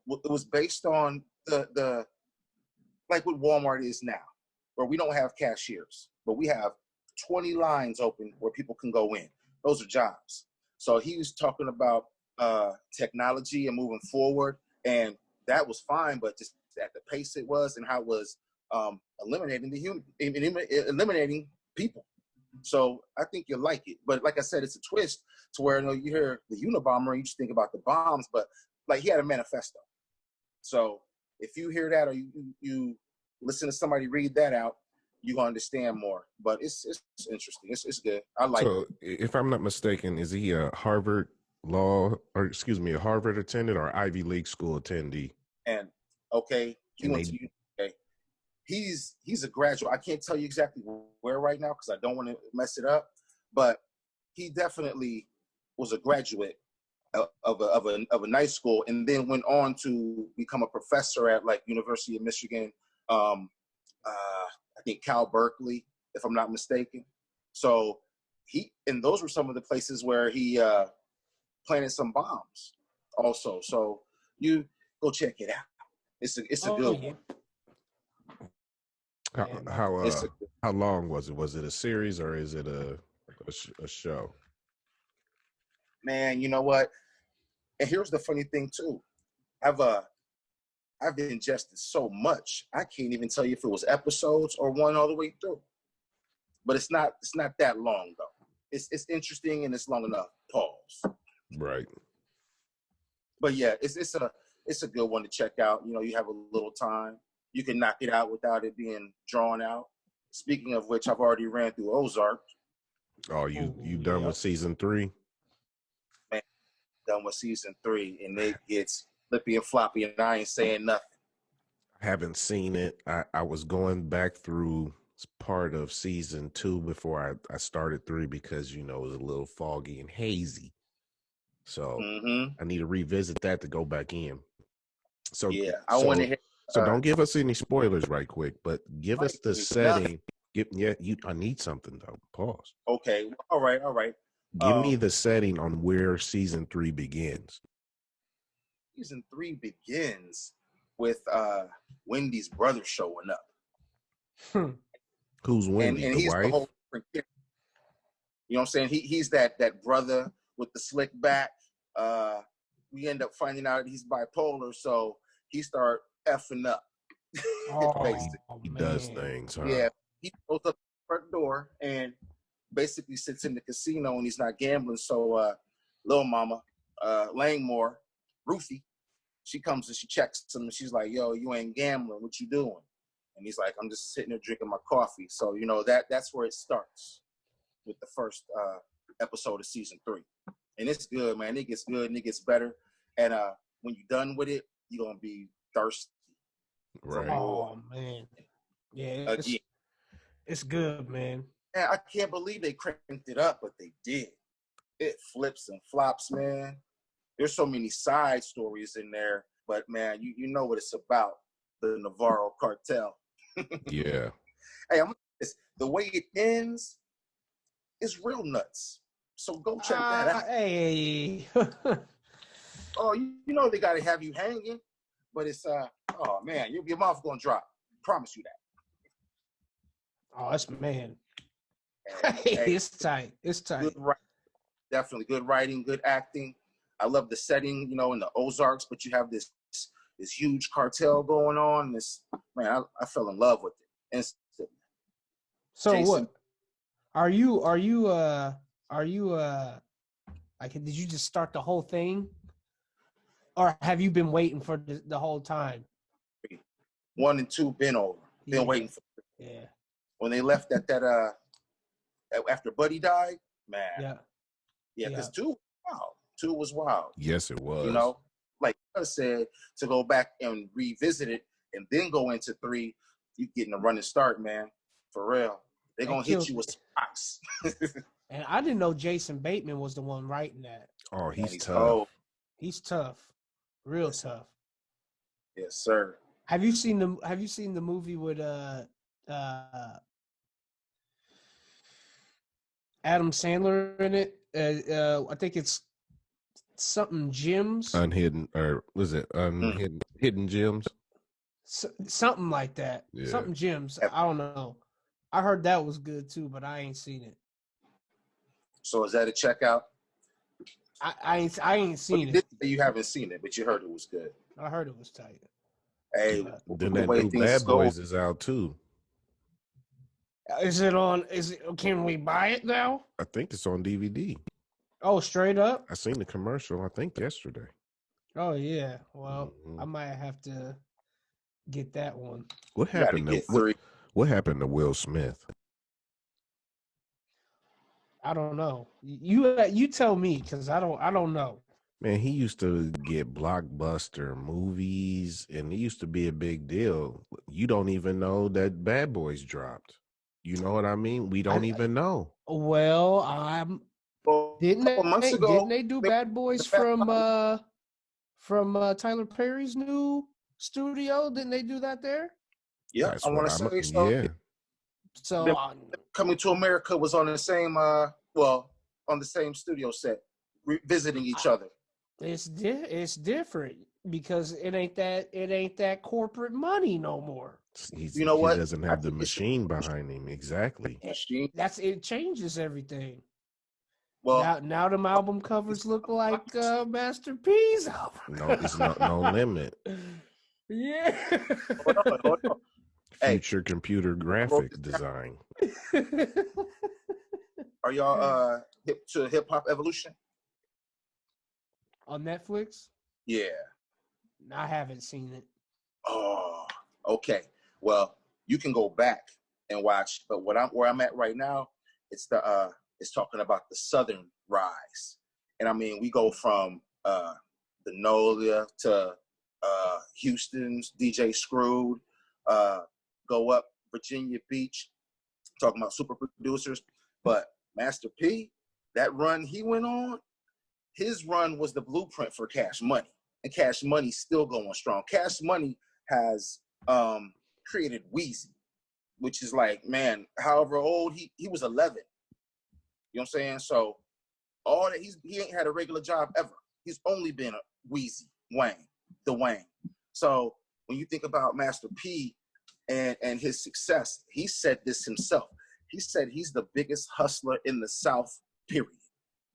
it was based on the like what Walmart is now, where we don't have cashiers, but we have 20 lines open where people can go in. Those are jobs. So he was talking about technology and moving forward, and that was fine, but just at the pace it was and how it was eliminating people. So I think you'll like it. But like I said, it's a twist to where you hear the Unabomber and you just think about the bombs, but like he had a manifesto. So if you hear that or you listen to somebody read that out, you're gonna understand more. But it's interesting. It's good. I like it. So if I'm not mistaken, is he a Harvard a Harvard attendant or Ivy League school attendee? And okay, he went to UK. He's a graduate. I can't tell you exactly where right now because I don't want to mess it up, but he definitely was a graduate of a nice school, and then went on to become a professor at like University of Michigan. I think Cal Berkeley, if I'm not mistaken. So those were some of the places where he planted some bombs also. So you go check it out. It's a good one. How long was it? Was it a series or is it a show? Man, you know what? And here's the funny thing too. I've ingested so much, I can't even tell you if it was episodes or one all the way through. But it's not that long though. It's interesting and it's long enough. Pause. Right. But yeah, it's a good one to check out. You have a little time. You can knock it out without it being drawn out. Speaking of which, I've already ran through Ozark. Oh, you done with season 3? Man, done with season 3, and it gets flippy and floppy, and I ain't saying nothing. I haven't seen it. I was going back through part of season 2 before I started 3 because it was a little foggy and hazy. So I need to revisit that to go back in. So yeah, I want to hear. So don't give us any spoilers right quick, but give us the setting. I need something though. Pause. Okay. All right. Give me the setting on where season 3 begins. Season 3 begins with Wendy's brother showing up. Who's Wendy? And the he's wife? the whole. You know what I'm saying? He's that brother with the slick back. We end up finding out he's bipolar, so he start effing up. He does things, huh? Yeah, he goes up the front door and basically sits in the casino and he's not gambling. So little mama, Langmore, Ruthie, she comes and she checks him and she's like, yo, you ain't gambling. What you doing? And he's like, I'm just sitting there drinking my coffee. So, that's where it starts with the first episode of season 3. And it's good, man. It gets good and it gets better. And when you're done with it, you're going to be thirsty. Right. Oh, man. Yeah, it's good, man. Man, I can't believe they cranked it up, but they did. It flips and flops, man. There's so many side stories in there, but, man, you know what it's about, the Navarro cartel. Yeah. Hey, the way it ends is real nuts. So go check that out. Hey. Oh, they got to have you hanging, but it's oh man, your mouth gonna drop. Promise you that. Oh, that's man. Hey, it's tight. It's tight. Good writing. Definitely good writing, good acting. I love the setting, in the Ozarks, but you have this huge cartel going on. I fell in love with it instantly. So Jason, what? Are you like, did you just start the whole thing? Or have you been waiting for the whole time? 1 and 2 been over. Been waiting for it. Yeah. When they left that after Buddy died, man. Yeah, because 2 was wild. Yes, it was. Like I said, to go back and revisit it and then go into 3, you getting a running start, man. For real. They're going to hit you with spots. And I didn't know Jason Bateman was the one writing that. Oh, he's tough. Cold. He's tough. Real tough. Yes, sir. Have you seen the movie with Adam Sandler in it? I think it's something gems. Unhidden, or was it hidden gems? Something like that. Yeah. Something gems. I don't know. I heard that was good too, but I ain't seen it. So is that a checkout? I ain't seen it. You haven't seen it, but you heard it was good. I heard it was tight. Hey, then that new Bad Boys is out too. Is it on? Can we buy it now? I think it's on DVD. Oh, straight up. I seen the commercial. I think yesterday. Oh yeah. Well, I might have to get that one. What happened to what happened to Will Smith? I don't know. You tell me, because I don't know. Man, he used to get blockbuster movies, and it used to be a big deal. You don't even know that Bad Boys dropped. You know what I mean? We don't even know. Well, didn't they do Bad Boys from Tyler Perry's new studio? Didn't they do that there? Yeah, I want to say so. Yeah. So Coming to America was on the same on the same studio set, visiting each other. It's different because it ain't that corporate money no more. You know what? He doesn't have the machine behind him. Exactly. It changes everything. Well, now them album covers look like Master P's album. No, it's not No Limit. Yeah. Hold on. Future computer graphic design. Are y'all hip to Hip Hop Evolution? On Netflix? Yeah. I haven't seen it. Oh, okay. Well, you can go back and watch, but where I'm at right now, it's talking about the Southern rise. And I mean, we go from the Nolia to Houston's DJ Screwed, go up Virginia Beach, talking about super producers. But Master P, that run he went on, his run was the blueprint for Cash Money. And Cash Money's still going strong. Cash Money has created Weezy, which is like, man, however old he was 11. You know what I'm saying? So all that he ain't had a regular job ever. He's only been a Weezy, the Wayne. So when you think about Master P and his success, he said this himself. He said he's the biggest hustler in the South, period.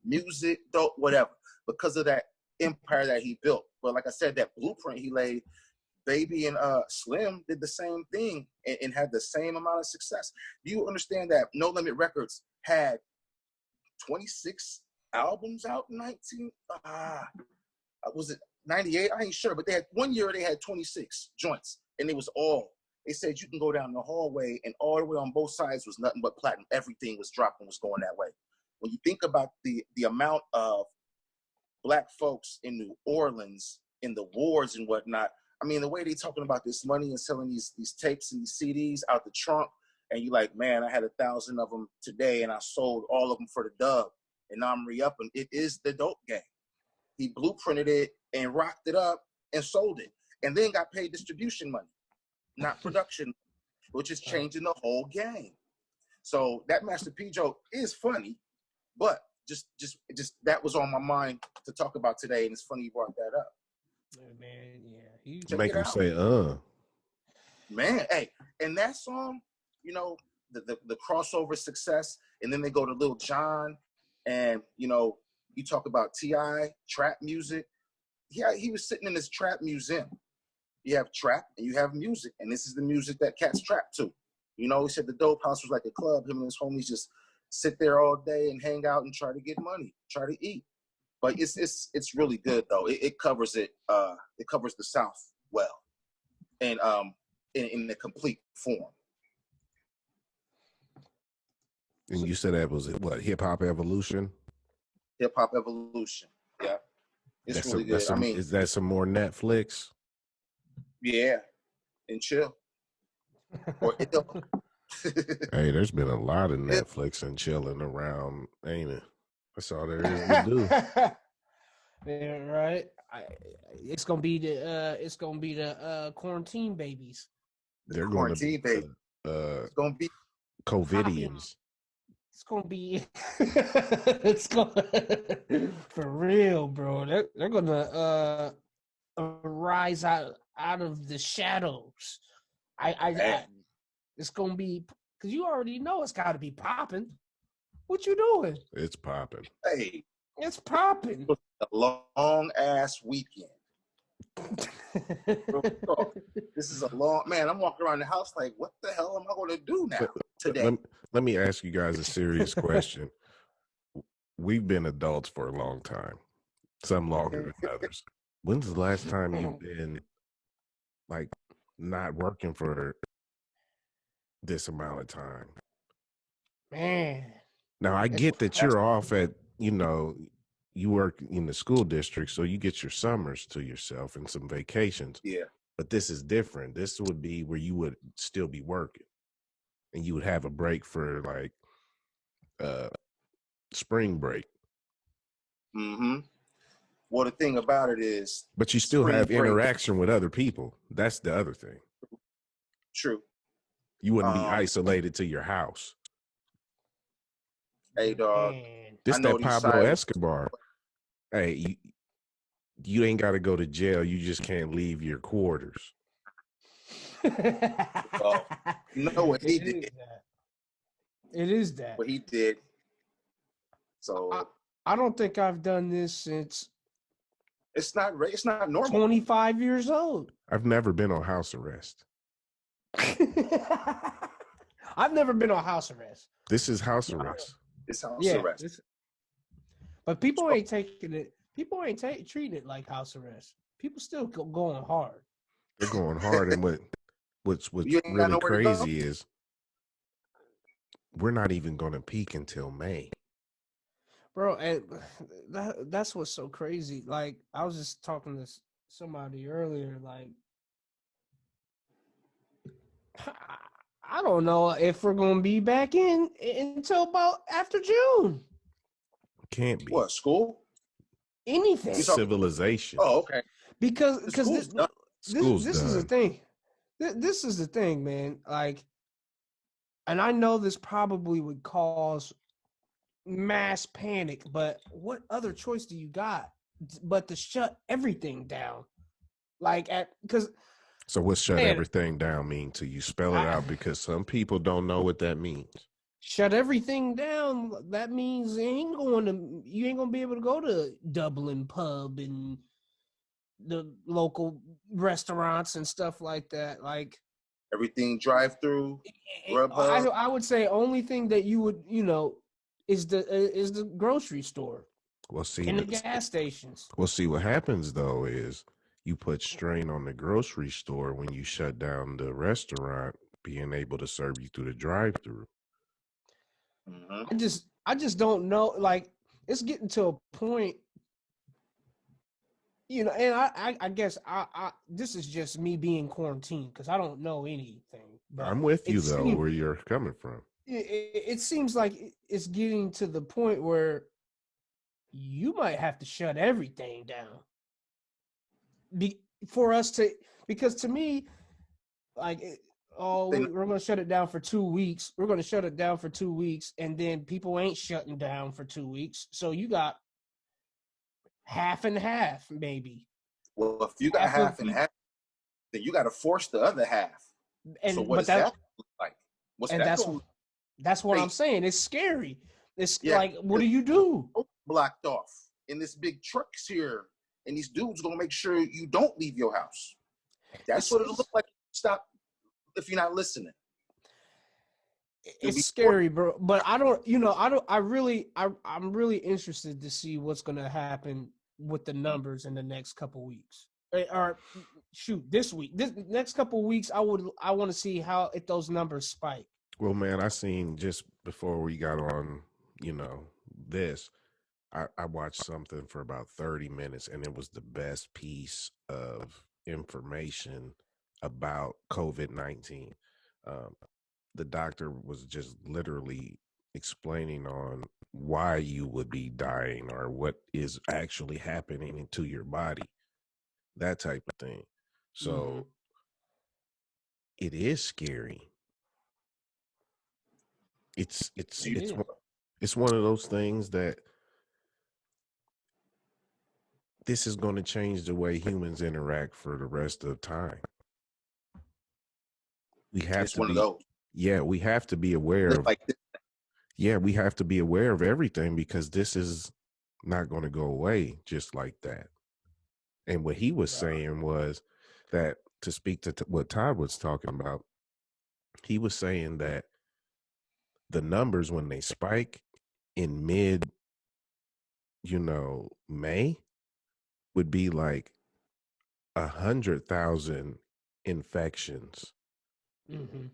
Music, dope, whatever, because of that empire that he built. But like I said, that blueprint he laid, Baby and Slim did the same thing and had the same amount of success. Do you understand that No Limit Records had 26 albums out in was it 98? I ain't sure, but they had 1 year they had 26 joints, and it was all. They said you can go down the hallway, and all the way on both sides was nothing but platinum. Everything was dropping, was going that way. When you think about the amount of Black folks in New Orleans in the wars and whatnot, I mean, the way they talking about this money and selling these tapes and these CDs out the trunk, and you like, man, I had 1,000 of them today, and I sold all of them for the dub, and now I'm re-upping. It is the dope game. He blueprinted it and rocked it up and sold it, and then got paid distribution money, not production, which is changing the whole game. So that Master P joke is funny, but just that was on my mind to talk about today, and it's funny you brought that up. Man, yeah, you make him say, Man, hey, and that song, you know, the crossover success, and then they go to Lil Jon, and you know, you talk about T.I., trap music. Yeah, he was sitting in this trap museum. You have trap and you have music, and this is the music that cats trap to. You know, he said the dope house was like a club. Him and his homies just sit there all day and hang out and try to get money, try to eat. But it's really good though. It covers it. It covers the South well, and in the complete form. And you said that was what, Hip Hop Evolution? Hip Hop Evolution. Yeah, it's really good. I mean, is that some more Netflix? Yeah, and chill. Or hey, there's been a lot of Netflix and chilling around, ain't it? That's all there is to do. Yeah, right. It's gonna be the quarantine babies. They're quarantine going to baby. It's gonna be COVIDians. It's gonna be it's gonna for real, bro. They're gonna rise out of the shadows. I it's gonna be because you already know it's got to be popping. What you doing? It's popping. Hey, it's popping. A long ass weekend. This is a long man. I'm walking around the house like, what the hell am I going to do now today? Let me ask you guys a serious question. We've been adults for a long time, some longer than others. When's the last time you've been like not working for this amount of time? Man. Now I get that you're off at, you work in the school district, so you get your summers to yourself and some vacations. Yeah. But this is different. This would be where you would still be working and you would have a break for like spring break. Mm-hmm. Well, the thing about it is, but you still have interaction with other people. That's the other thing. True. You wouldn't be isolated to your house. Hey, dog. This that Pablo Escobar. Hey, you ain't got to go to jail. You just can't leave your quarters. Well, no, what he did. It is that. What he did. So I don't think I've done this since. It's not normal. 25 years old. I've never been on house arrest. I've never been on house arrest. This is house arrest. It's house arrest. But people ain't taking it. People ain't treating it like house arrest. People still going hard. They're going hard, and what's really crazy is we're not even going to peak until May. Bro, and that's what's so crazy. Like, I was just talking to somebody earlier, like, I don't know if we're going to be back in until about after June. Can't be. What, school? Anything. Civilization. Oh, okay. Because this is the thing. This is the thing, man. Like, and I know this probably would cause mass panic, but what other choice do you got but to shut everything down? Like, so what's shut everything down mean to you? Spell it out, because some people don't know what that means. Shut everything down. That means you ain't gonna be able to go to Dublin pub and the local restaurants and stuff like that. Like, everything drive through. I would say only thing that you would, is the grocery store. Well, see, and the gas stations. Well, see, what happens though is you put strain on the grocery store when you shut down the restaurant being able to serve you through the drive-through. Mm-hmm. I just don't know. Like, it's getting to a point, and I guess I this is just me being quarantined because I don't know anything. But I'm with you though, where you're coming from. It seems like it's getting to the point where you might have to shut everything down for us to, because to me, like, we're going to shut it down for 2 weeks. We're going to shut it down for 2 weeks, and then people ain't shutting down for 2 weeks. So you got half and half, maybe. Well, if you got half and half, then you got to force the other half. And so what does that look like? That's what I'm saying. It's scary. It's like, what do you do? Blocked off in this big trucks here, and these dudes gonna make sure you don't leave your house. That's what it'll look like. Stop if you're not listening. It's scary, bro. But I'm really interested to see what's gonna happen with the numbers in the next couple weeks. Or shoot, this week. This next couple weeks, I want to see if those numbers spike. Well, man, I seen just before we got on, this, I watched something for about 30 minutes, and it was the best piece of information about COVID-19. The doctor was just literally explaining on why you would be dying or what is actually happening to your body, that type of thing. So it is scary. It's It's one of those things that this is going to change the way humans interact for the rest of time. We have It's to one of be, those. yeah, we have to be aware It's of, like this. yeah, we have to be aware of everything because this is not going to go away just like that. And what he was saying was that, to speak to what Todd was talking about, he was saying that the numbers when they spike in mid, May would be like 100,000 infections. Mm-hmm.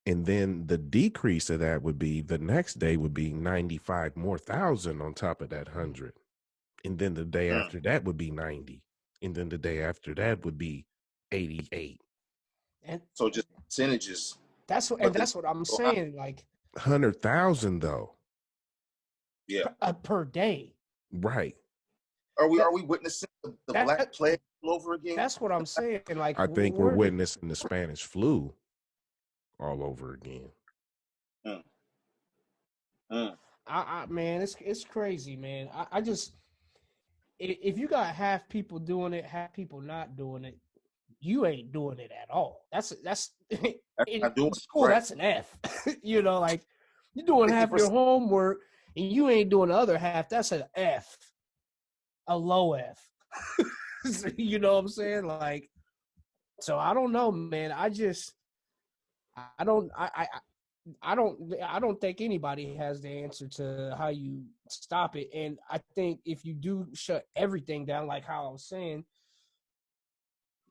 And then the decrease of that would be the next day would be 95 more thousand on top of that 100. And then the day after that would be 90. And then the day after that would be 88. And So just percentages. that's what I'm saying. Like 100,000 though. Yeah. Per day. Right. Are we witnessing the Black Plague all over again? That's what I'm saying. Like I think we're witnessing the Spanish flu all over again. Man, it's crazy, man. I just, if you got half people doing it, half people not doing it, you ain't doing it at all. That's in school. Right. That's an F. Like you're doing 50%. Half your homework and you ain't doing the other half. That's an F, a low F. You know what I'm saying? Like, so I don't know, man. I don't think anybody has the answer to how you stop it. And I think if you do shut everything down, like how I was saying,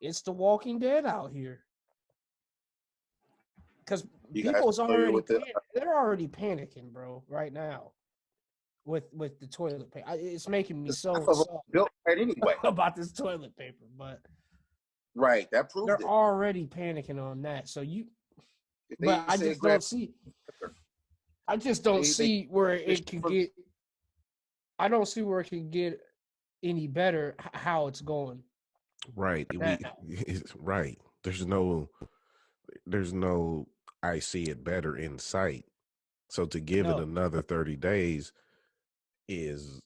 it's the Walking Dead out here. Because people's already they're already panicking, bro, right now with the toilet paper. It's making me so built right anyway about this toilet paper, but right, that proves they're already panicking on that. So but I just don't see. I just don't see where it can get. I don't see where it can get any better. How it's going. Right. Right. There's no. I see it better in sight. So to give it another 30 days is.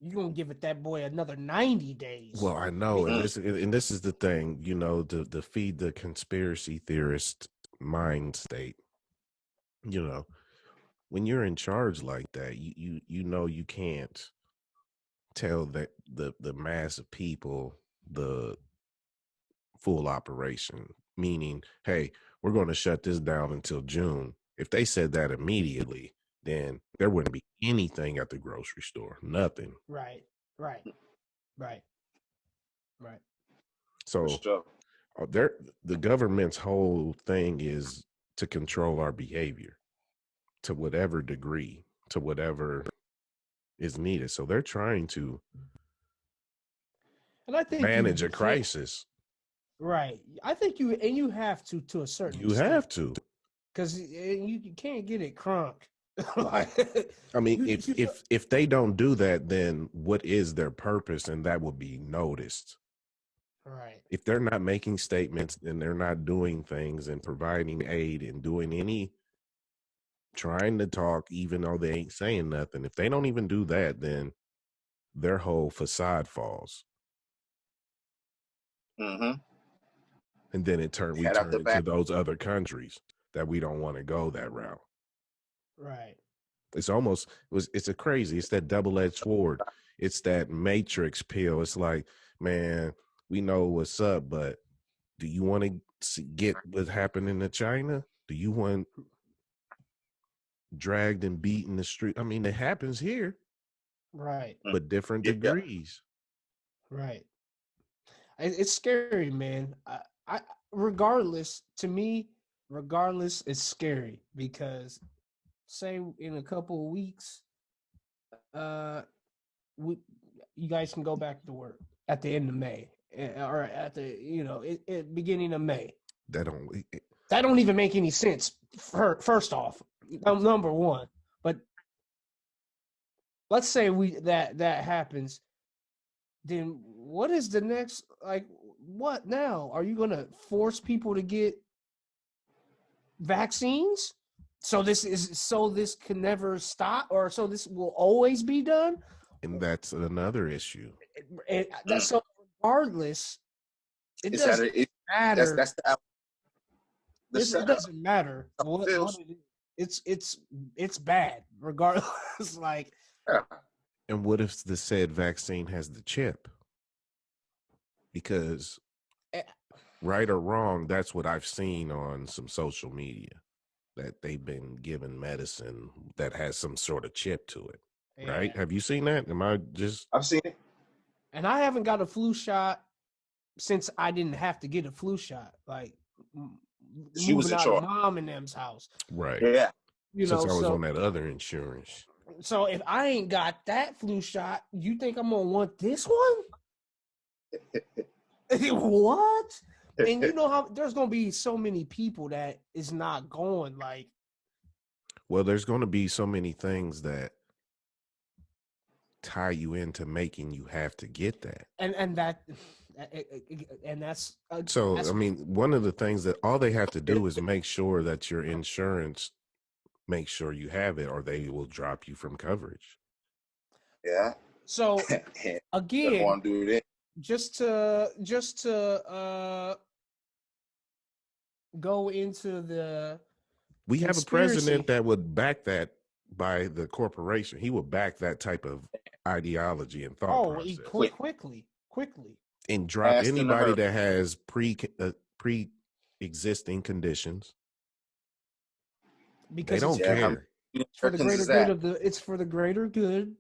You're gonna give it that boy another 90 days. Well, I know, and this is the thing, to feed the conspiracy theorist mind state. When you're in charge like that, you can't tell that the mass of people the full operation, meaning, hey, we're going to shut this down until June. If they said that immediately, then there wouldn't be anything at the grocery store, nothing. Right. So the government's whole thing is to control our behavior to whatever degree, to whatever is needed. So they're trying to manage a crisis. Right. I think you have to a certain extent. You have to. Because you can't get it crunk. I mean, if they don't do that, then what is their purpose? And that will be noticed. Right. If they're not making statements and they're not doing things and providing aid and doing trying to talk, even though they ain't saying nothing, if they don't even do that, then their whole facade falls. Mm-hmm. And then we turn into those other countries that we don't want to go that route. Right. It's that double-edged sword. It's that matrix pill. It's like, man, we know what's up, but do you want to get what happened in China? Do you want dragged and beat in the street? I mean, it happens here. Right. But different degrees. Right. It's scary, man. Regardless, it's scary because say in a couple of weeks, you guys can go back to work at the end of May or at the beginning of May. That don't even make any sense. First off, number one, but let's say that happens. Then what is the next, like, what now? Are you going to force people to get vaccines? So this can never stop, or so this will always be done. And that's another issue. That's so regardless, it doesn't matter. That's It doesn't matter what it is. It's bad regardless. Like, and what if the said vaccine has the chip? Because right or wrong, that's what I've seen on some social media, that they've been given medicine that has some sort of chip to it. Yeah. Right? Have you seen that? I've seen it. And I haven't got a flu shot since I didn't have to get a flu shot. Like, she was moving out of mom and them's house. Right. Yeah. Since I was on that other insurance. So if I ain't got that flu shot, you think I'm gonna want this one? What? And you know how there's gonna be so many people that is not going, like. Well, there's gonna be so many things that tie you into making you have to get that. And that's so I mean, one of the things that all they have to do is make sure that your insurance makes sure you have it, or they will drop you from coverage. Yeah. So again, just to go into the we have a president that would back that by the corporation. He would back that type of ideology and thought process. Quickly and drop anybody that has pre-existing conditions, because they don't care. It's for the greater good it's for the greater good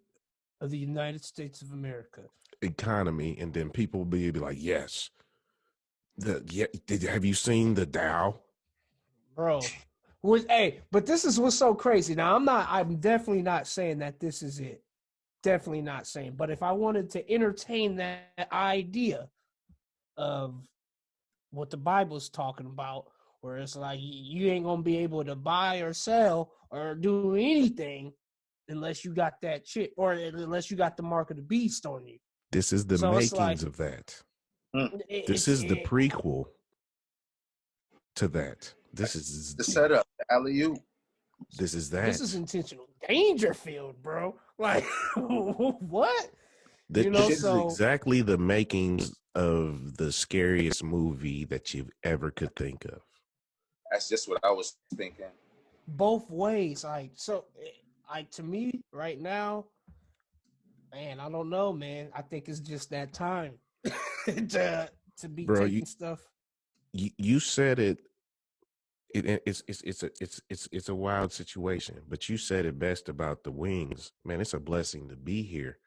of the United States of America economy. And then people will be like, yes, have you seen the Dow, bro? But this is what's so crazy. Now I'm definitely not saying that this is it. Definitely not saying. But if I wanted to entertain that idea of what the Bible's talking about, where it's like you ain't gonna be able to buy or sell or do anything unless you got that chip, or unless you got the mark of the beast on you. This is the makings of that. This is the prequel to that. This is the setup, the alley-oop. This is that. This is intentional. Dangerfield, bro. Like, what? This is exactly the makings of the scariest movie that you've ever could think of. That's just what I was thinking. Both ways. To me, right now, man, I don't know, man. I think it's just that time to be taking stuff. You said it. It's a wild situation, but you said it best about the wings, man. It's a blessing to be here,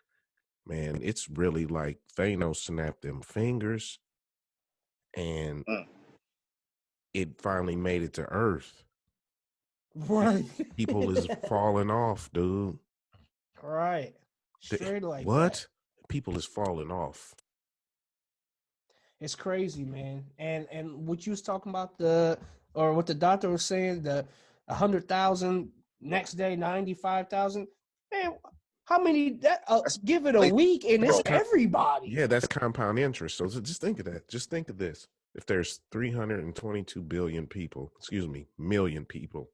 man. It's really like Thanos snapped them fingers, and it finally made it to Earth. Right, people is falling off, dude. Right, straight like what? That. People is falling off. It's crazy, man. And what you was talking about, or what the doctor was saying, the 100,000 next day, 95,000. Man, how many? Give it a week, and it's everybody. Yeah, that's compound interest. So just think of that. Just think of this: if there's 322 million people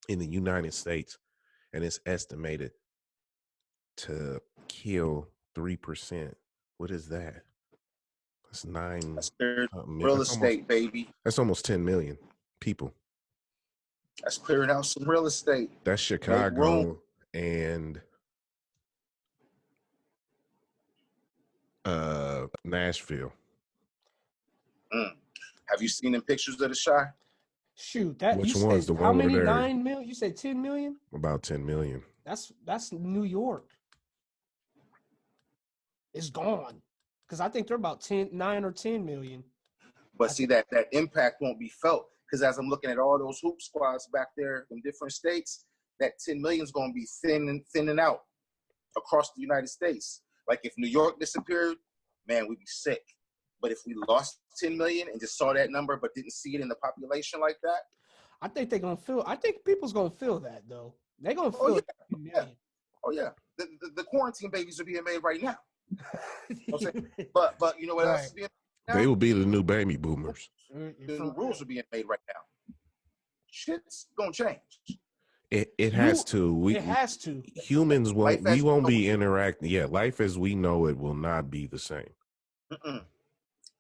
in the United States, and it's estimated to kill 3%, what is that? That's nine. That's real estate, baby. That's almost 10 million people. That's clearing out some real estate. That's Chicago and Nashville. Have you seen them pictures of the Shy? Shoot, that which you one's said, the one how many? over there? 9 million? You said 10 million? About 10 million. That's New York. It's gone. Because I think they're about 9 or 10 million. But see, that impact won't be felt. Because as I'm looking at all those hoop squads back there in different states, that 10 million is going to be thinning out across the United States. Like if New York disappeared, man, we'd be sick. But if we lost 10 million and just saw that number but didn't see it in the population like that, I think they're going to feel. I think people's going to feel that, though. They're going to feel it. Yeah. Oh, yeah. The quarantine babies are being made right now. But you know what else is being made now? They will be the new baby boomers. The new rules are being made right now. shit's gonna change. It has to. It has to. Humans won't. We won't be interacting. Yeah, life as we know it will not be the same.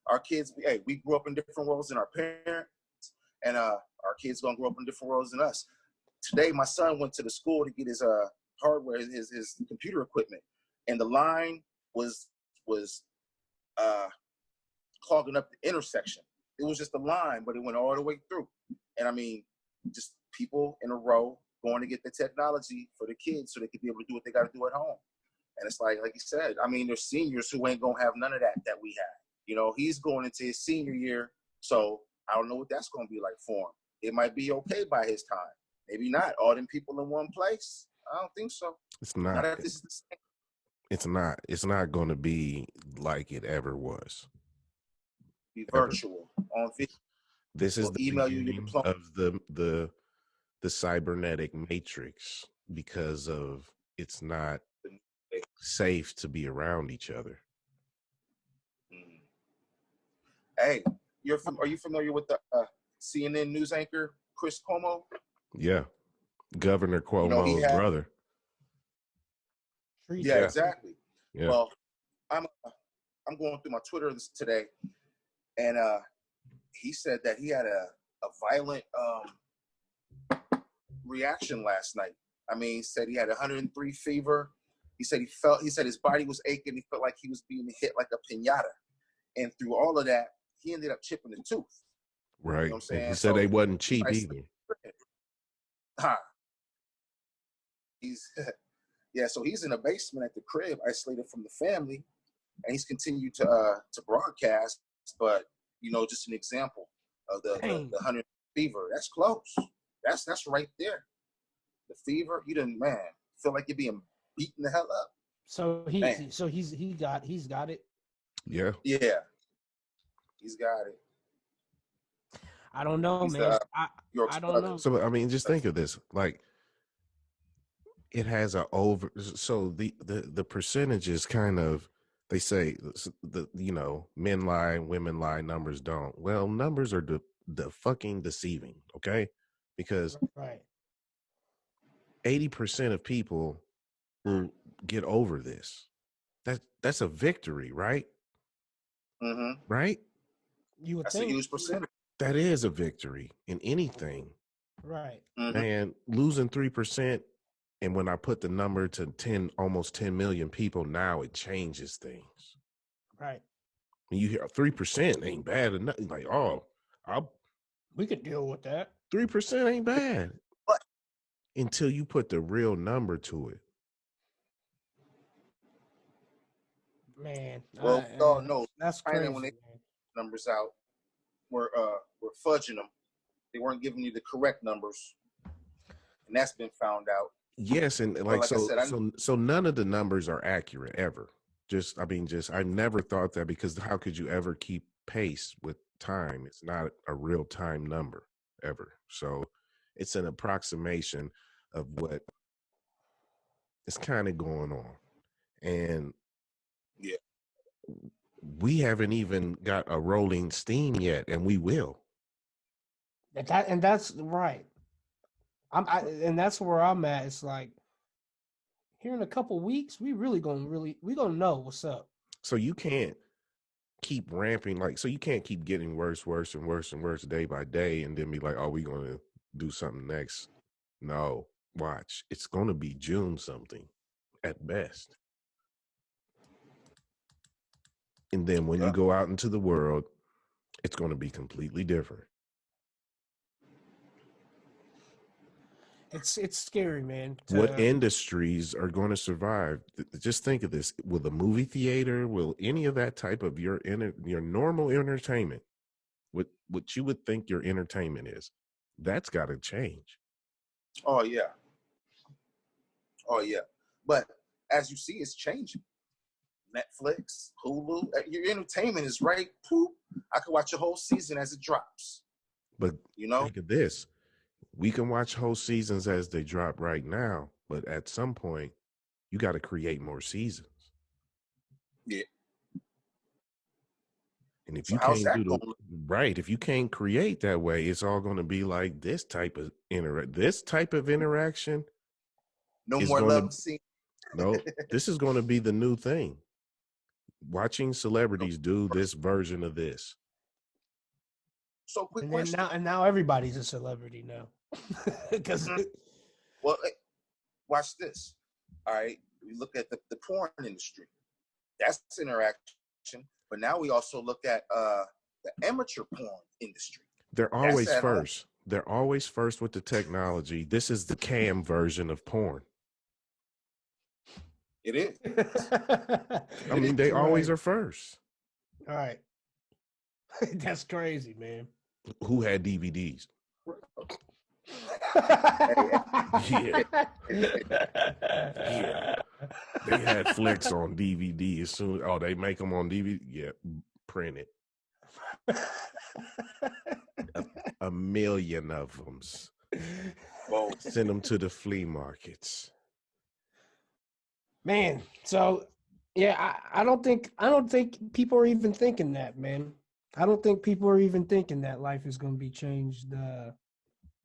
Our kids. Hey, we grew up in different worlds than our parents, and our kids gonna grow up in different worlds than us. Today, my son went to the school to get his hardware, his computer equipment, and the line was clogging up the intersection. It was just a line, but it went all the way through. And I mean, just people in a row going to get the technology for the kids so they could be able to do what they got to do at home. And it's like you said, I mean, there's seniors who ain't gonna have none of that we have. You know, he's going into his senior year, so I don't know what that's gonna be like for him. It might be okay by his time, maybe not. All them people in one place, I don't think so. It's not. Not if this is the same. It's not. It's not going to be like it ever was. Be virtual on video. This is the beginning of the cybernetic matrix because of it's not safe to be around each other. Hey, are you familiar with the CNN news anchor Chris Cuomo? Yeah, Governor Cuomo's brother. Yeah, exactly. Yeah. Well, I'm going through my Twitter today, and he said that he had a violent reaction last night. I mean, he said he had 103 fever. He said his body was aching. He felt like he was being hit like a piñata. And through all of that, he ended up chipping a tooth. Right. You know what I'm saying? He said they wasn't cheap either. So he's in a basement at the crib, isolated from the family, and he's continued to broadcast. But just an example of the 100 fever. That's close. That's right there. The fever, you didn't, feel like you're being beaten the hell up. So he's got it. Yeah. Yeah. He's got it. I don't know, man. I don't know. So I mean, just think of this. Like, it has so the percentages kind of, they say men lie, women lie, numbers don't. Well, numbers are the fucking deceiving, okay? Because 80% of people will get over this. That's a victory, right? Mm-hmm. Right? You would that's think. a huge percentage. That is a victory in anything. Right. Mm-hmm. And losing 3%, and when I put the number to almost 10 million people, now it changes things. Right. When you hear 3% ain't bad enough, like, we could deal with that. 3% ain't bad. But until you put the real number to it. Man. Well, we all know that's crazy. When they numbers out, we're fudging them. They weren't giving you the correct numbers, and that's been found out. Yes, and so none of the numbers are accurate ever. I never thought that, because how could you ever keep pace with time? It's not a real time number ever. So it's an approximation of what is kind of going on. And yeah, we haven't even got a rolling steam yet, and we will. And that's right. And that's where I'm at. It's like, here in a couple weeks, we gonna know what's up. So you can't keep ramping, so you can't keep getting worse and worse day by day, and then be like, oh, we're gonna do something next. No, watch. It's gonna be June something at best. And then when you go out into the world, it's gonna be completely different. It's scary, man. What industries are going to survive? Just think of this. Will the movie theater, will any of that type of your normal entertainment, what you would think your entertainment is, that's got to change. Oh, yeah. But as you see, it's changing. Netflix, Hulu, your entertainment is right. Poop. I could watch a whole season as it drops. But think of this. We can watch whole seasons as they drop right now, but at some point, you got to create more seasons. Yeah. And if So you how's can't that do the going? right, if you can't create that way, it's all going to be like this type of interaction No is more going to love scene. no, this is going to be the new thing. Watching celebrities do this version of this. So quick And question. then now everybody's a celebrity now. Because Well, watch this. All right. We look at the porn industry. That's interaction. But now we also look at the amateur porn industry. They're That's always at home. first. They're always first with the technology. This is the cam version of porn. It is. I mean, they always are first. All right. That's crazy, man. Who had DVDs? Yeah. Yeah. They had flicks on DVD as soon. Oh, they make them on DVD. Yeah, print it. A million of them. Whoa. Send them to the flea markets. Man, so yeah, I don't think people are even thinking that, man. I don't think people are even thinking that life is going to be changed.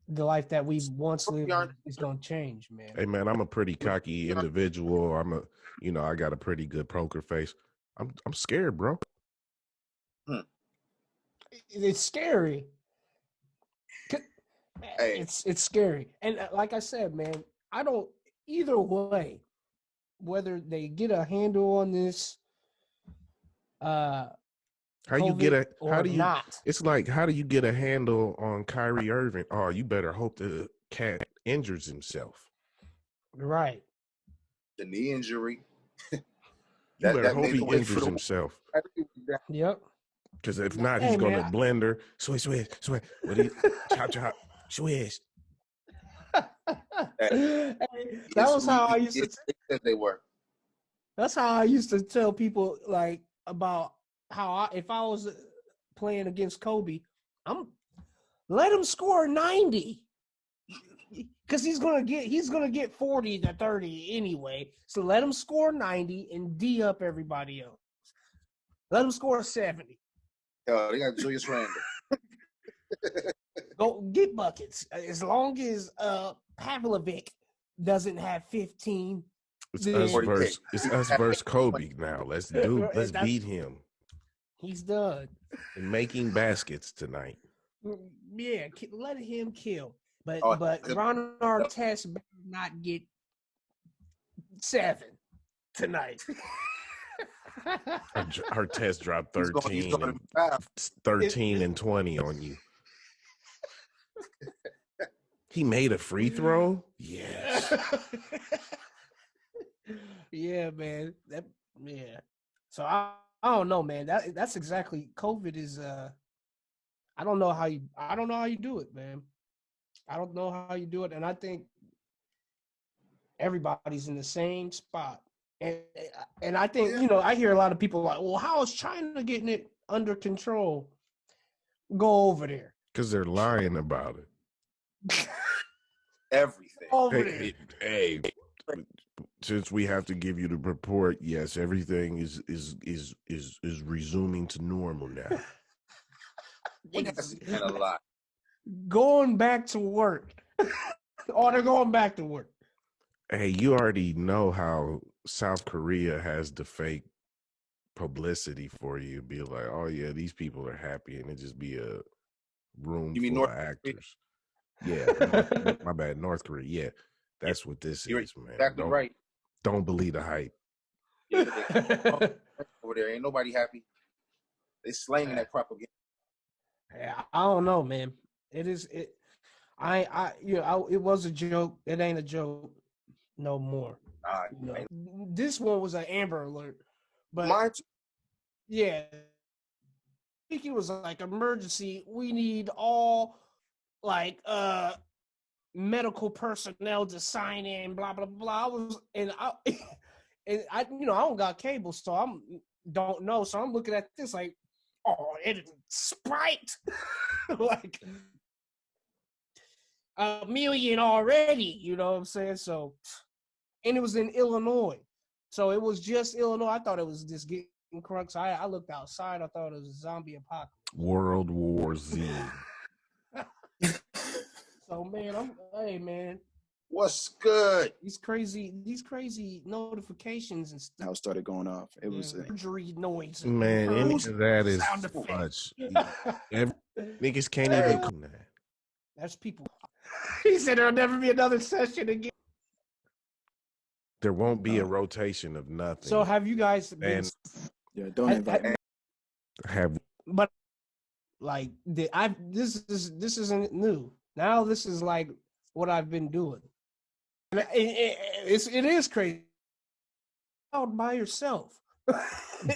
The life that we once lived is going to change, man. Hey, man, I'm a pretty cocky individual. I got a pretty good poker face. I'm scared, bro. It's scary. Hey. It's scary, and like I said, man, I don't either way. Whether they get a handle on this, how COVID you get a how do you not? It's like, how do you get a handle on Kyrie Irving? Oh, you better hope the cat injures himself. Right. The knee injury. You better hope he injures himself. Yep. Because if not, he's gonna blend her. Swish. What do you chop? Swish. That was how I used to. They were. That's how I used to tell people, like, about how if I was playing against Kobe, let him score 90 because he's gonna get 40 to 30 anyway. So let him score 90 and D up everybody else. Let him score 70. Oh, they got Julius Randle. Go get buckets as long as Pavlovic doesn't have 15. It's us versus Kobe now. Let's beat him. He's done. And making baskets tonight. Yeah, let him kill. But Ron Artest better not get 7 tonight. Artest dropped 13 and 20 on you. He made a free throw? Yes. Yeah, man. So I don't know, man. That's exactly COVID is I don't know how you do it, man. I don't know how you do it, and I think everybody's in the same spot. And I think, I hear a lot of people like, well, how is China getting it under control? Go over there. Because they're lying about it. Everything. Hey, since we have to give you the report, yes, everything is resuming to normal now. And a lot. Going back to work. Oh, they're going back to work. Hey, you already know how South Korea has the fake publicity for you. Be like, oh yeah, these people are happy, and it just be a room full of actors. Yeah, my bad, North Korea. Yeah, that's what this is, man. Exactly right. Don't believe the hype. Over there, ain't nobody happy. They slanging that propaganda. Yeah, I don't know, man. It is it. It was a joke. It ain't a joke no more. This one was an Amber Alert, but yeah, I think it was like emergency. We need all medical personnel to sign in. Blah blah blah. I don't got cable, so don't know. So I'm looking at this like, oh, it spiked like a million already. You know what I'm saying? So, and it was in Illinois, so it was just Illinois. I thought it was just Crux. I looked outside. I thought it was a zombie apocalypse. World War Z. So hey man. What's good? These crazy notifications and stuff. Now it started going off. It was injury noise. Man, any of that is too much. Niggas can't even come that. That's people. He said there'll never be another session again. There won't be a rotation of nothing. So have you guys been? Yeah, don't invite me. But like this isn't new. Now this is like what I've been doing. And it is crazy. Out by yourself.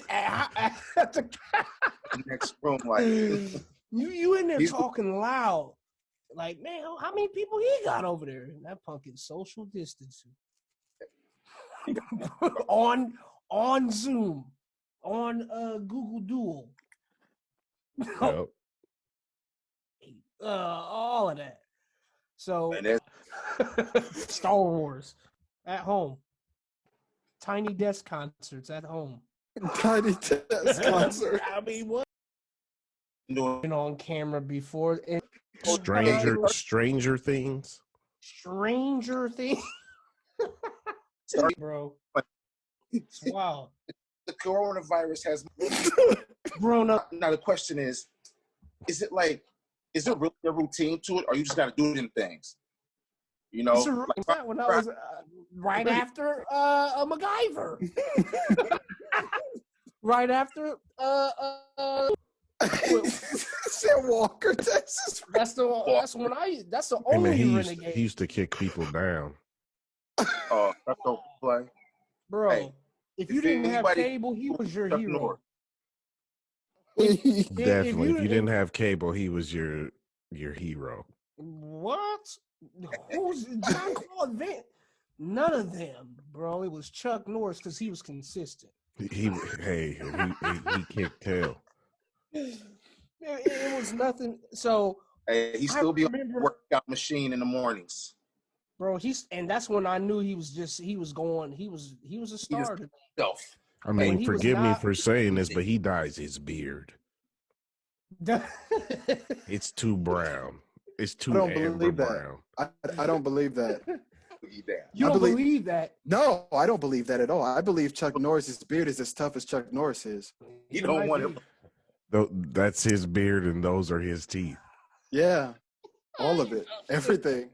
At the next room, like you in there talking loud. Like, man, how many people he got over there? And that punk is social distancing. on Zoom, on Google Duo. Yep. All of that. So Star Wars at home. Tiny desk concerts at home. Tiny desk concert. I mean, what? Been on camera before. Stranger Things. Stranger Things. Bro. It's wild. The coronavirus has grown up. Now the question is it really a routine to it, or you just got to do it in things? You know, like, when I was right after MacGyver. Right after Walker, Texas. That's the only renegade. He used to kick people down. Oh, that's no play. Bro, hey, if you didn't have cable, he was your hero. Definitely. If you didn't have cable, he was your hero. What? Who's John Claude Van? None of them, bro. It was Chuck Norris because he was consistent. He kicked tail. It was nothing. So he still be on the workout machine in the mornings, bro. And that's when I knew he was a star. I mean, forgive me for saying this, but he dyes his beard. It's too brown. It's too amber brown. I don't believe that. You don't believe that? No, I don't believe that at all. I believe Chuck Norris's beard is as tough as Chuck Norris is. You don't want him. That's his beard, and those are his teeth. Yeah, all of it, everything.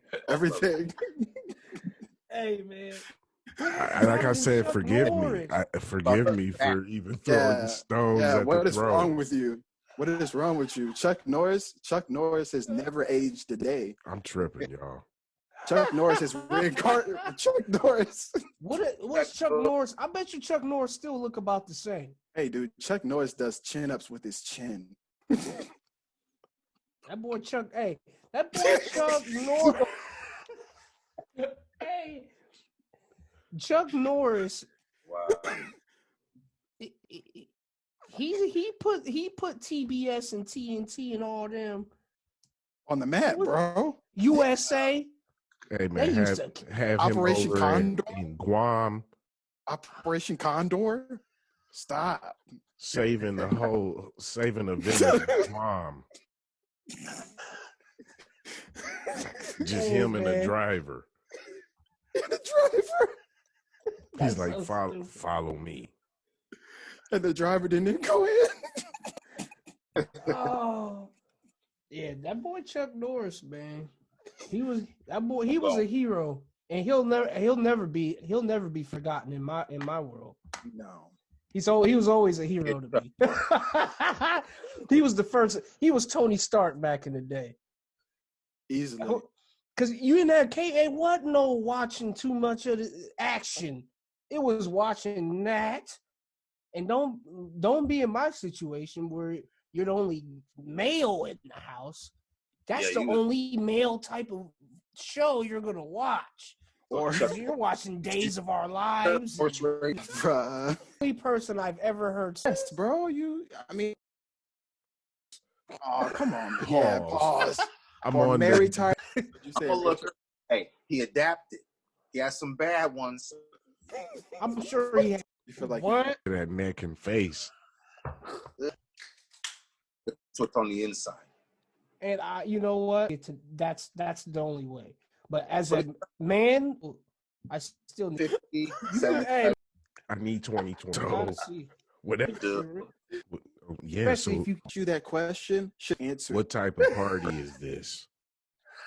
Hey, man. Like I said, forgive me. Forgive me for even throwing stones at the throne. What is wrong with you? What is wrong with you? Chuck Norris has never aged a day. I'm tripping, y'all. Chuck Norris is reincarnated. Chuck Norris. What's Chuck Norris? I bet you Chuck Norris still look about the same. Hey, dude, Chuck Norris does chin-ups with his chin. That boy Chuck Norris. Hey, Chuck Norris. Wow. He put TBS and TNT and all them on the map, bro. USA. Hey man, have Operation him over Condor in Guam. Operation Condor. Stop. Saving a village in Guam. Just him and the driver. He's like, follow me. And the driver didn't go in. Oh, yeah, that boy Chuck Norris, man. He was a hero, and he'll never be forgotten in my world. No. He was always a hero to me. He was the first. He was Tony Stark back in the day. Easily. Because you didn't have it wasn't no watching too much of the action. It was watching that. And don't be in my situation where you're the only male in the house. That's the only male type of show you're gonna watch. Or you're watching Days of Our Lives. The only person I've ever heard. Yes, bro. Oh, come on. Yeah, pause. I'm on Mary Tyler. Hey, he adapted. He has some bad ones. I'm sure he had. You feel like what? That neck and face. It's what's on the inside. And you know what? That's the only way. But as a man, I still need 50, 70. Hey, I need 2020. I So see. whatever. Yeah. Especially So if you you that question, should answer what type of party is this?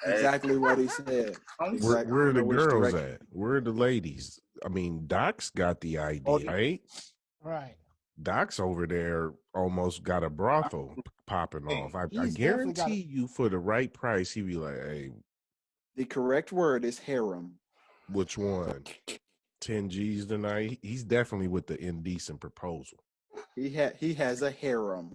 exactly what he said. Where are the which girls direction. at? Where are the ladies? I mean, Doc's got the idea, right? right. Doc's over there almost got a brothel popping off. I He's definitely got guarantee you for the right price, he'd be like, hey, The correct word is harem. which one? 10 G's tonight? He's definitely with the indecent proposal. He has a harem.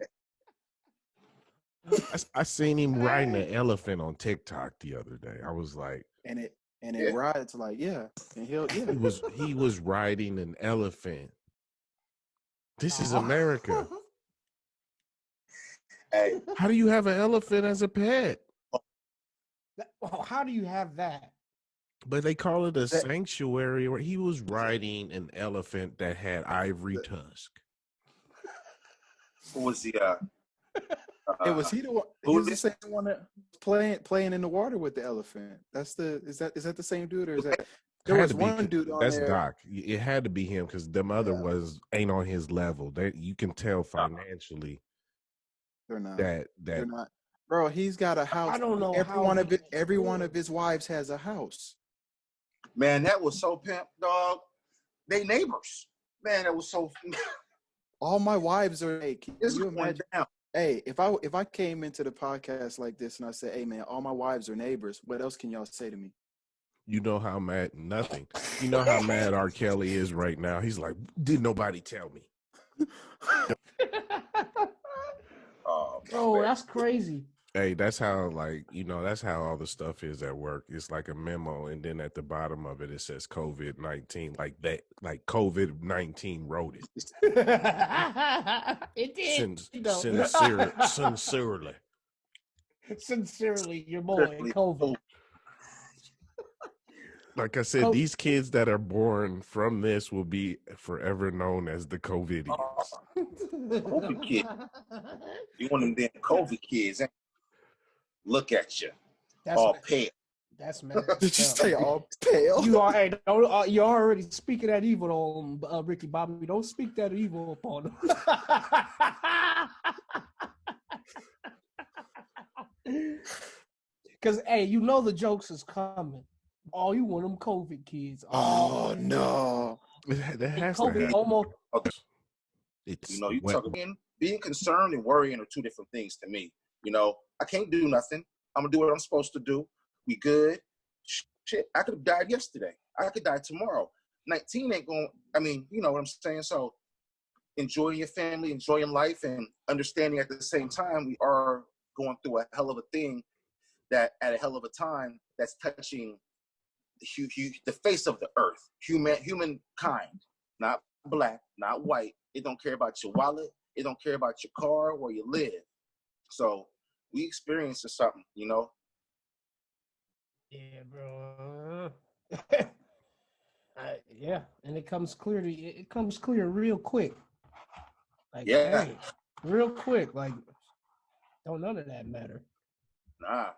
I seen him riding an elephant on TikTok the other day. I was like, And it rides like, yeah. And he was riding an elephant. This is America. Hey, How do you have an elephant as a pet? How do you have that? But they call it a sanctuary. Where he was riding an elephant that had ivory tusk. who was the? was he the one? He was the same one that playing in the water with the elephant. Is that the same dude, or is that? There was one dude on that's there. Doc. It had to be him because them other ones ain't on his level. You can tell financially. They're not. They're not. Bro, he's got a house. I don't know. Every one of his wives has a house. Man, that was so pimp, dog. They neighbors. Man, that was so. All my wives are. Hey, can you imagine? Down. Hey, if I came into the podcast like this and I said, "Hey, man, all my wives are neighbors," what else can y'all say to me? You know how mad? Nothing. You know how mad R. Kelly is right now. He's like, did nobody tell me? Oh, that's crazy. Hey, that's how that's how all the stuff is at work. It's like a memo, and then at the bottom of it, it says COVID-19, like that, like COVID-19 wrote it. It did. Sincerely, your boy COVID. Like I said, these kids that are born from this will be forever known as the COVIDians. COVID kid. You want them damn COVID kids? Look at you, all pale. That's mad. Did you say all pale? You're already speaking that evil on Ricky Bobby. Don't speak that evil upon him. Because hey, you know the jokes is coming. Oh, you want them COVID kids? Oh no, that has COVID to happen. almost. You talking being concerned and worrying are two different things to me. I can't do nothing. I'm gonna do what I'm supposed to do. We good. Shit, I could have died yesterday. I could die tomorrow. 19 ain't going. I mean, you know what I'm saying. So, enjoying your family, enjoying life, and understanding at the same time we are going through a hell of a thing that at a hell of a time that's touching the face of the earth, humankind, not black, not white. It don't care about your wallet. It don't care about your car, where you live. So we experiencing something, Yeah, bro. Yeah, and it comes clear real quick. Like, yeah, hey, real quick. Like, don't none of that matter. Nah,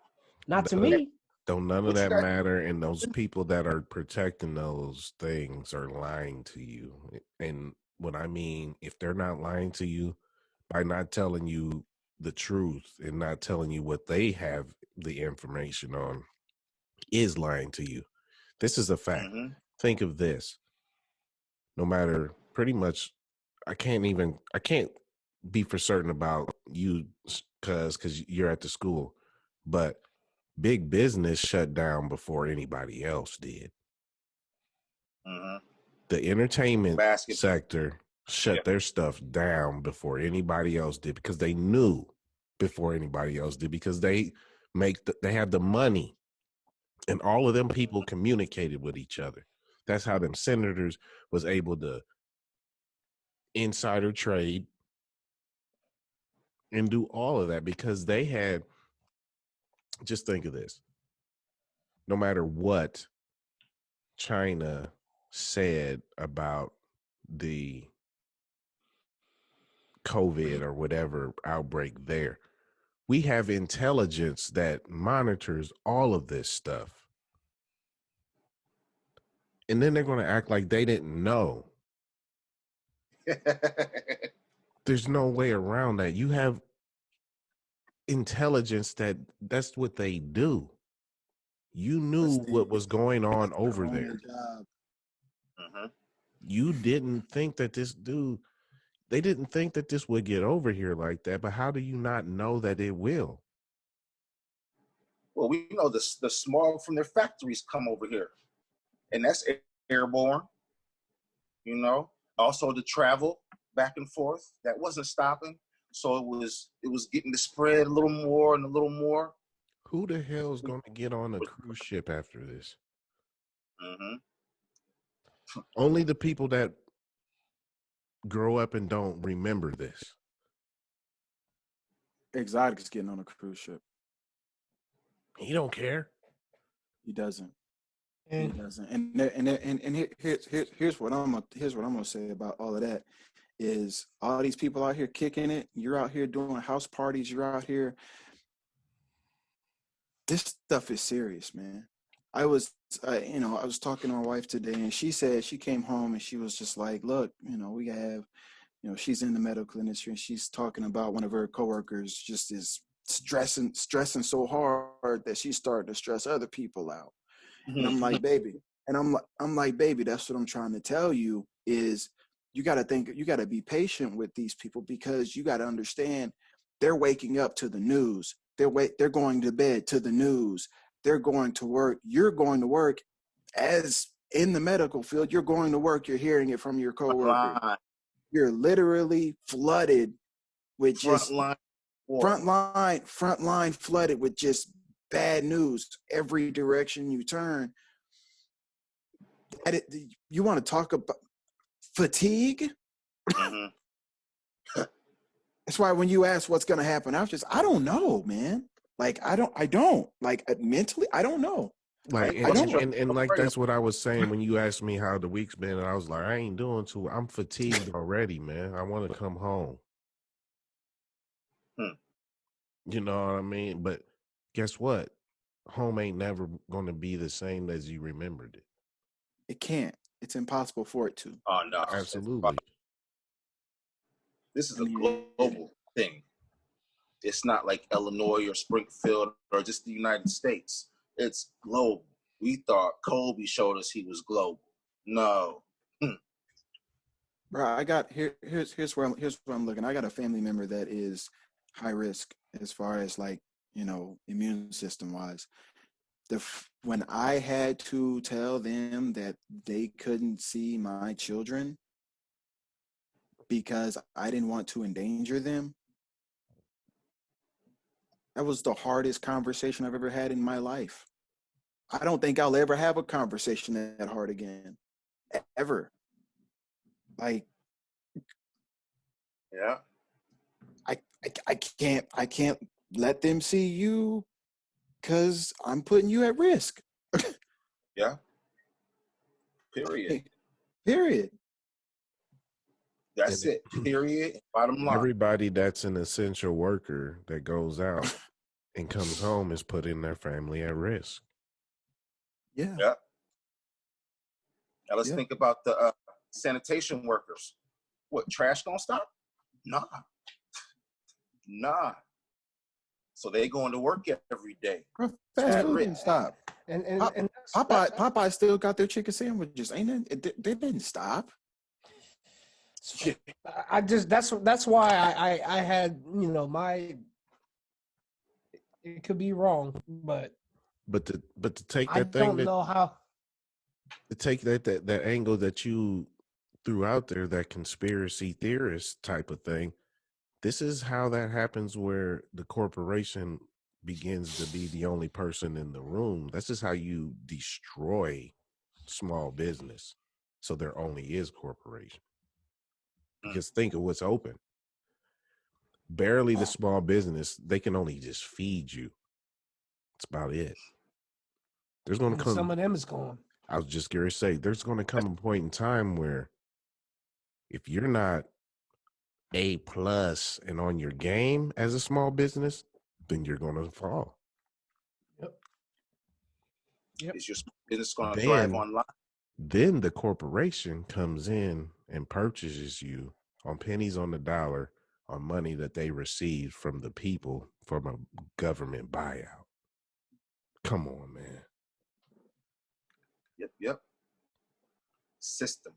not to me. Don't none of that matter, and those people that are protecting those things are lying to you. And what I mean, if they're not lying to you by not telling you the truth and not telling you what they have the information on, is lying to you. This is a fact. Mm-hmm. Think of this. No matter, pretty much, I can't be for certain about you because you're at the school, but big business shut down before anybody else did. Mm-hmm. The entertainment sector shut their stuff down before anybody else did because they knew before anybody else did because they have the money, and all of them people communicated with each other. That's how them senators was able to insider trade and do all of that because they had, just think of this, no matter what China said about the COVID or whatever outbreak there. We have intelligence that monitors all of this stuff. And then they're going to act like they didn't know. There's no way around that. You have intelligence that's what they do. You knew what was going on over there. You didn't think that they didn't think that this would get over here like that, but how do you not know that it will? Well, we know the smog from their factories come over here, and that's airborne. You know, also the travel back and forth that wasn't stopping, so it was getting to spread a little more and a little more. Who the hell is going to get on a cruise ship after this? Only the people that grow up and don't remember this. Exotic is getting on a cruise ship. He don't care. He doesn't. He doesn't. And here's what I'm gonna say about all of that is all these people out here kicking it. You're out here doing house parties. You're out here. This stuff is serious, man. I was talking to my wife today, and she said she came home and she was just like, "Look, we have, she's in the medical industry, and she's talking about one of her coworkers just is stressing so hard that she's starting to stress other people out." And I'm like, baby, I'm like, baby, that's what I'm trying to tell you is you got to be patient with these people because you got to understand they're waking up to the news. They're going to bed to the news. They're going to work. You're going to work as in the medical field. You're going to work. You're hearing it from your coworker. You're literally flooded with just front line flooded with just bad news every direction you turn. You want to talk about fatigue? That's why when you ask what's going to happen, I don't know, man. Like, I don't like mentally, I don't know. Like, and like, that's what I was saying when you asked me how the week's been. And I was like, I ain't doing too, I'm fatigued already, man. I want to come home. You know what I mean? But guess what? Home ain't never going to be the same as you remembered it. It can't. It's impossible for it to. Oh, no. Absolutely. This is a global thing. It's not like Illinois or Springfield or just the United States. It's global. We thought Kobe showed us he was global. No. Bro, I got here's where I'm looking. I got a family member that is high risk as far as like, immune system wise. When I had to tell them that they couldn't see my children because I didn't want to endanger them, that was the hardest conversation I've ever had in my life. I don't think I'll ever have a conversation that hard again, ever. Like, yeah, I can't let them see you because I'm putting you at risk. Yeah. Period. That's it. Period. Bottom line. Everybody that's an essential worker that goes out and comes home is putting their family at risk. Yeah. Now let's think about the sanitation workers. What, trash gonna stop? Nah. So they going to work every day. Fast food didn't stop. And Popeye still got their chicken sandwiches, ain't it? They didn't stop. That's why I had it could be wrong, but to take that thing, I don't know how to take that angle that you threw out there, that conspiracy theorist type of thing. This is how that happens, where the corporation begins to be the only person in the room. This is how you destroy small business. So there only is corporation. Because think of what's open. Barely the small business, they can only just feed you. That's about it. There's going to come. Some of them is gone. I was just going to say, there's going to come a point in time where if you're not A plus and on your game as a small business, then you're going to fall. Yep. Is your business going to thrive online? Then the corporation comes in and purchases you on pennies on the dollar on money that they received from the people from a government buyout. Come on, man. Yep. System.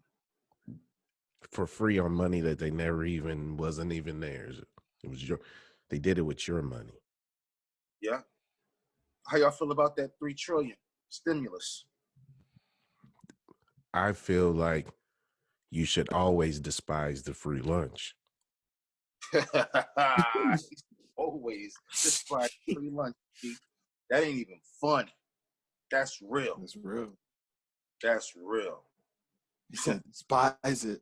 For free on money that they never even wasn't even theirs. It was they did it with your money. Yeah. How y'all feel about that $3 trillion stimulus? I feel like you should always despise the free lunch. Always despise free lunch. That ain't even funny. That's real. That's real. That's real. He said, despise it.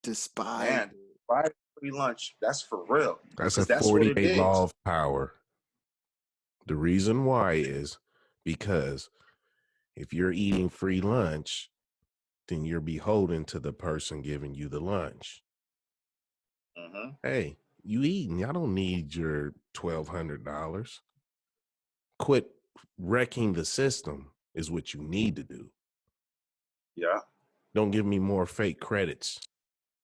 Despise Man, buy free lunch. That's for real. That's a That's what it 48 is. law of power. The reason why is because if you're eating free lunch, then you're beholden to the person giving you the lunch. Mm-hmm. Hey, you eating. I don't need your $1,200. Quit wrecking the system is what you need to do. Yeah. Don't give me more fake credits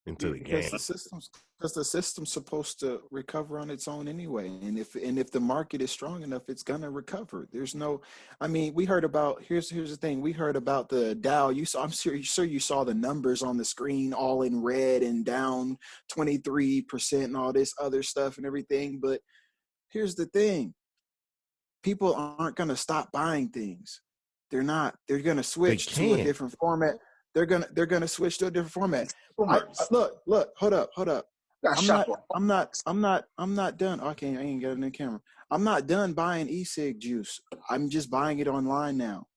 into the game. Because the system's supposed to recover on its own anyway. And if the market is strong enough, it's gonna recover. There's no, I mean, we heard about, here's the thing, we heard about the Dow. I'm sure you saw the numbers on the screen all in red and down 23% and all this other stuff and everything. But here's the thing. People aren't gonna stop buying things. They're not. They're gonna switch to a different format. They're gonna switch to a different format. Look, hold up. I'm not done. Okay, I ain't got it in the camera. I'm not done buying e-cig juice. I'm just buying it online now.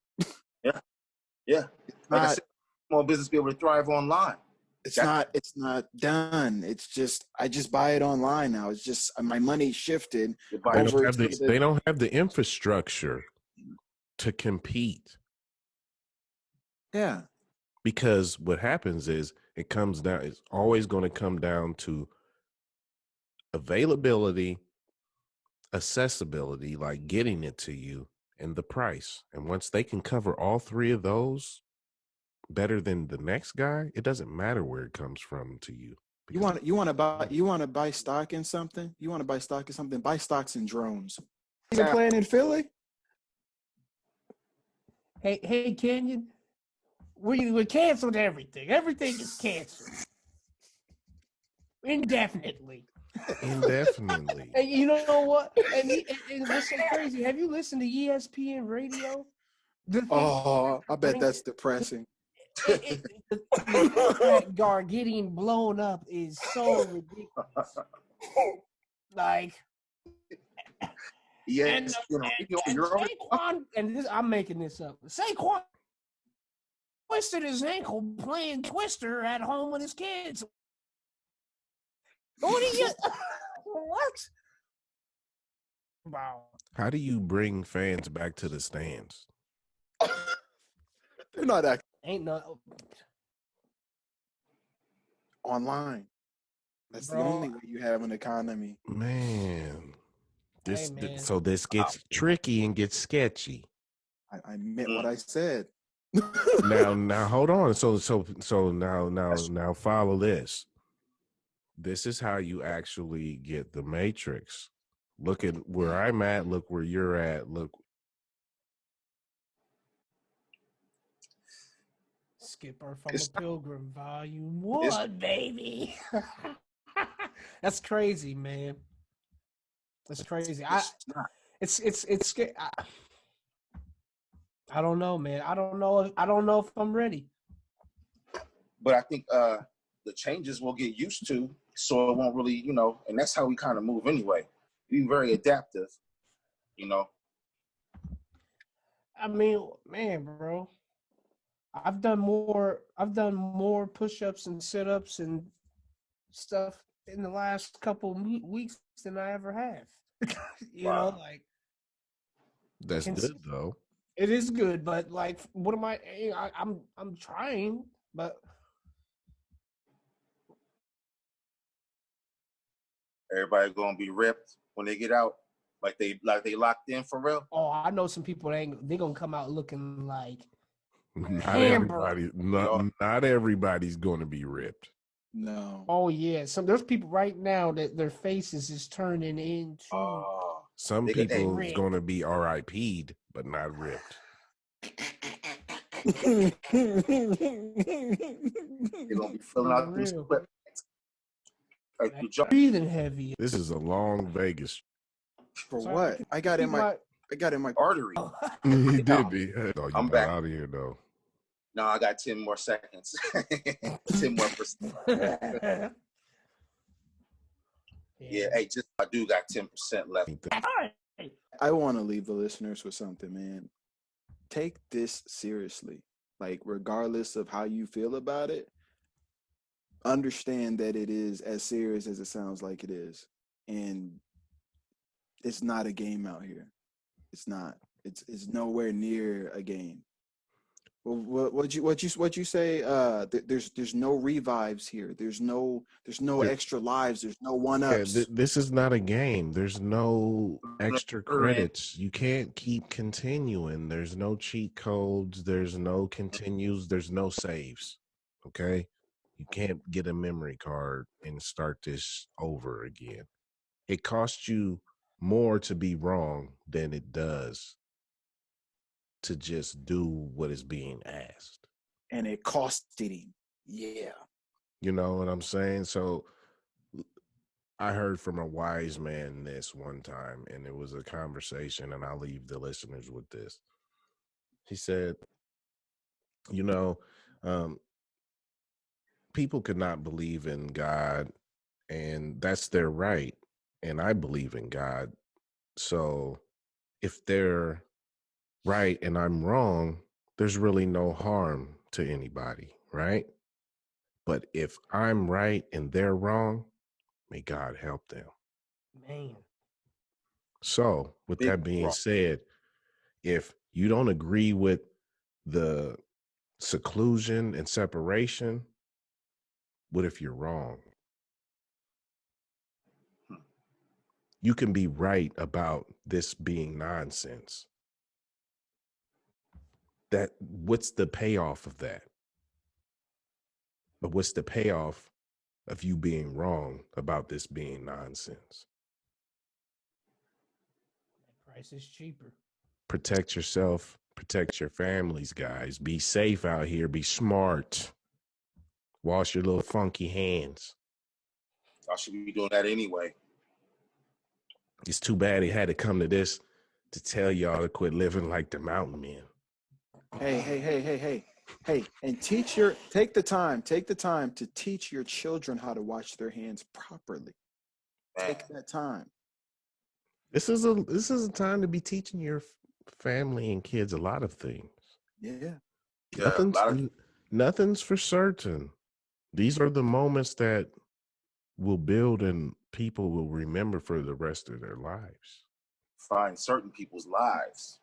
Yeah. Like I said, small business be able to thrive online. It's not done. It's just I just buy it online now. It's just my money shifted over. They don't have the infrastructure to compete. Yeah. Because what happens is it's always going to come down to availability, accessibility, like getting it to you, and the price. And once they can cover all three of those better than the next guy, it doesn't matter where it comes from to you. You want to buy stock in something? You want to buy stock in something? Buy stocks in drones. He's playing in Philly. Hey, Kenyon. We canceled everything. Everything is canceled. Indefinitely. And you know what? And what's so crazy? Have you listened to ESPN radio? I bet that's depressing. That guard getting blown up is so ridiculous. Like, yeah, and Saquon, and this, I'm making this up. Saquon twisted his ankle playing Twister at home with his kids. What do you? What? Wow. How do you bring fans back to the stands? They're not acting. Ain't no online. That's the only way you have an economy. Man. So this gets tricky and gets sketchy. I meant what I said. now hold on. So now follow this. This is how you actually get the matrix. Look at where I'm at, look where you're at, look. Skipper from a Pilgrim, Volume 1, baby. That's crazy, man. That's crazy. It's I don't know, man. I don't know if I'm ready. But I think the changes we'll get used to, so it won't really, and that's how we kind of move anyway. Be very adaptive, I mean, man, bro. I've done more push-ups and sit-ups and stuff in the last couple weeks than I ever have. you know, like that's good though. It is good, but like, what am I'm trying, but Everybody gonna be ripped when they get out, like they locked in for real. Oh, I know some people they gonna come out looking like not everybody. Not everybody's going to be ripped. No. Oh yeah, there's people right now that their faces is turning into. Some people is going to be RIP'd, but not ripped. They're gonna be filling out them sweat. Like breathing heavy. This is a long Vegas. For what? I got in my artery. He did be. No, I'm back out of here though. No, I got 10 more seconds. 10 more percent. Yeah, hey, I do got 10% left. I want to leave the listeners with something, man. Take this seriously. Like, regardless of how you feel about it, understand that it is as serious as it sounds like it is. And it's not a game out here. It's not. It's nowhere near a game. Well, what you say? There's no revives here. There's no extra lives. There's no one-ups. Yeah, this is not a game. There's no extra credits. You can't keep continuing. There's no cheat codes. There's no continues. There's no saves. Okay, you can't get a memory card and start this over again. It costs you more to be wrong than it does to just do what is being asked. And it costed him. Yeah. You know what I'm saying? So I heard from a wise man this one time, and it was a conversation, and I'll leave the listeners with this. He said, people could not believe in God, and that's their right. And I believe in God. So if they're right and I'm wrong, there's really no harm to anybody, right? But if I'm right and they're wrong, may God help them. Man. So with that being said, if you don't agree with the seclusion and separation, what if you're wrong? You can be right about this being nonsense. What's the payoff of that? But what's the payoff of you being wrong about this being nonsense? Price is cheaper. Protect yourself, protect your families, guys. Be safe out here. Be smart. Wash your little funky hands. I should be doing that anyway. It's too bad it had to come to this to tell y'all to quit living like the mountain men. Hey, and take the time to teach your children how to wash their hands properly. Take that time. This is a time to be teaching your family and kids a lot of things. Yeah. Nothing's for certain. These are the moments that will build and people will remember for the rest of their lives. Find certain people's lives.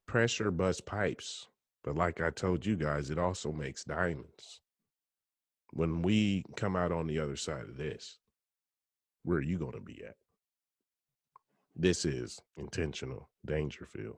Pressure busts pipes. But like I told you guys, it also makes diamonds. When we come out on the other side of this, where are you going to be at? This is Intentional Dangerfield.